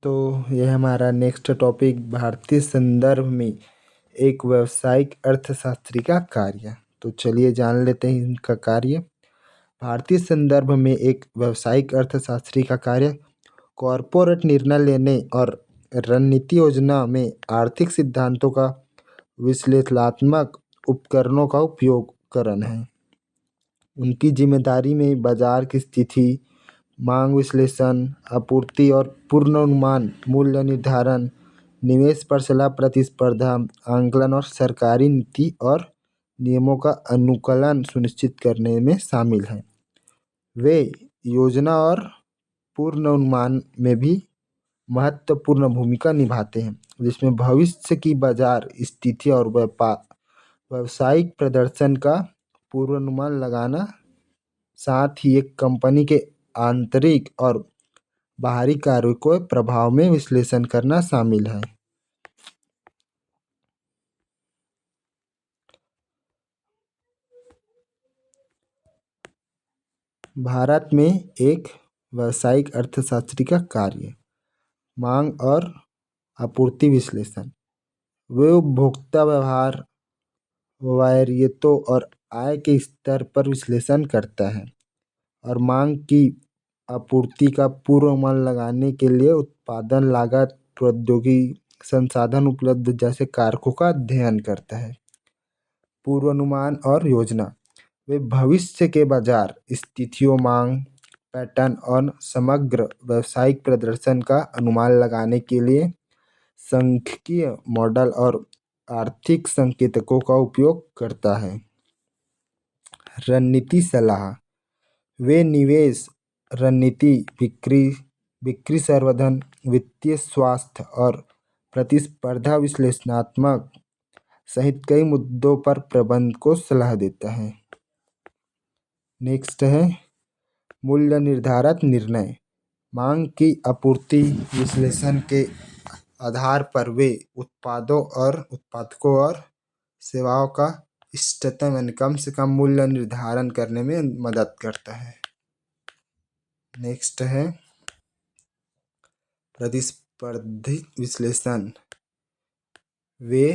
तो यह हमारा नेक्स्ट टॉपिक भारतीय संदर्भ में एक व्यावसायिक अर्थशास्त्री का कार्य। तो चलिए जान लेते हैं इनका कार्य। भारतीय संदर्भ में एक व्यावसायिक अर्थशास्त्री का कार्य कॉरपोरेट निर्णय लेने और रणनीति योजना में आर्थिक सिद्धांतों का विश्लेषणात्मक उपकरणों का उपयोग करना है। उनकी जिम्मेदारी में बाजार की स्थिति, मांग विश्लेषण, आपूर्ति और पूर्वानुमान, मूल्य निर्धारण, निवेश पर सलाह, प्रतिस्पर्धा आंकलन और सरकारी नीति और नियमों का अनुकूलन सुनिश्चित करने में शामिल हैं। वे योजना और पूर्वानुमान में भी महत्वपूर्ण भूमिका निभाते हैं, जिसमें भविष्य की बाजार स्थिति और व्यावसायिक प्रदर्शन का पूर्वानुमान लगाना, साथ ही एक कंपनी के आंतरिक और बाहरी कार्यों को प्रभाव में विश्लेषण करना शामिल है। भारत में एक व्यावसायिक अर्थशास्त्री का कार्य मांग और आपूर्ति विश्लेषण। वे उपभोक्ता व्यवहार, वरीयतों और आय के स्तर पर विश्लेषण करता है और मांग की आपूर्ति का पूर्वानुमान लगाने के लिए उत्पादन लागत, प्रौद्योगिकी, संसाधन उपलब्ध जैसे कारकों का अध्ययन करता है। पूर्वानुमान और योजना। वे भविष्य के बाजार स्थितियों, मांग पैटर्न और समग्र व्यावसायिक प्रदर्शन का अनुमान लगाने के लिए सांख्यिकीय मॉडल और आर्थिक संकेतकों का उपयोग करता है। रणनीति सलाह। वे निवेश रणनीति, बिक्री संवर्धन, वित्तीय स्वास्थ्य और प्रतिस्पर्धा विश्लेषणात्मक सहित कई मुद्दों पर प्रबंधन को सलाह देता है। नेक्स्ट है मूल्य निर्धारित निर्णय। मांग की आपूर्ति विश्लेषण के आधार पर वे उत्पादकों और सेवाओं का इष्टतम यानी कम से कम मूल्य निर्धारण करने में मदद करता है। नेक्स्ट है प्रतिस्पर्धी विश्लेषण। वे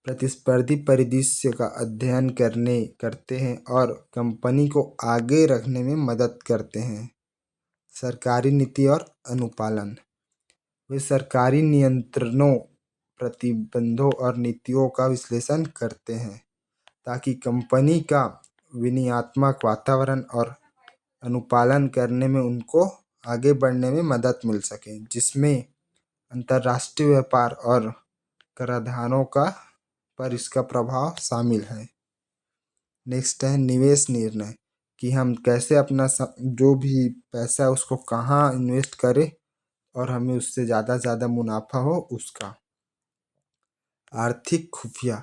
प्रतिस्पर्धी परिदृश्य का अध्ययन करते हैं और कंपनी को आगे रखने में मदद करते हैं। सरकारी नीति और अनुपालन। वे सरकारी नियंत्रणों, प्रतिबंधों और नीतियों का विश्लेषण करते हैं ताकि कंपनी का विनियात्मक वातावरण और अनुपालन करने में उनको आगे बढ़ने में मदद मिल सके, जिसमें अंतर्राष्ट्रीय व्यापार और कराधानों पर इसका प्रभाव शामिल है। नेक्स्ट है निवेश निर्णय कि हम कैसे अपना जो भी पैसा है उसको कहाँ इन्वेस्ट करें और हमें उससे ज़्यादा मुनाफा हो उसका। आर्थिक खुफिया।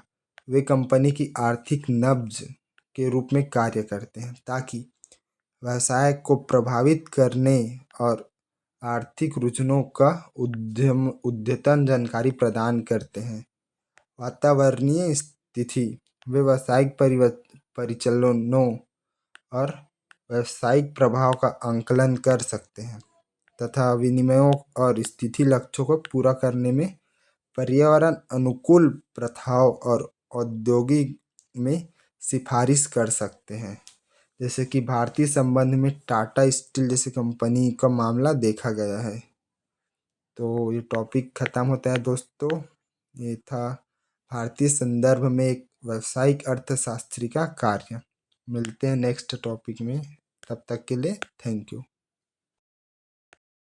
वे कंपनी की आर्थिक नब्ज के रूप में कार्य करते हैं ताकि व्यवसाय को प्रभावित करने और आर्थिक रुझानों का अद्यतन जानकारी प्रदान करते हैं। वातावरणीय स्थिति। वे व्यावसायिक परिचालनों और व्यावसायिक प्रभाव का आंकलन कर सकते हैं तथा विनियमों और स्थिति लक्ष्यों को पूरा करने में पर्यावरण अनुकूल प्रथाओं और औद्योगिक में सिफारिश कर सकते हैं। जैसे कि भारतीय संबंध में टाटा स्टील जैसी कंपनी का मामला देखा गया है। तो ये टॉपिक ख़त्म होता है दोस्तों। ये था भारतीय संदर्भ में एक व्यावसायिक अर्थशास्त्री का कार्य। मिलते हैं नेक्स्ट टॉपिक में, तब तक के लिए थैंक यू।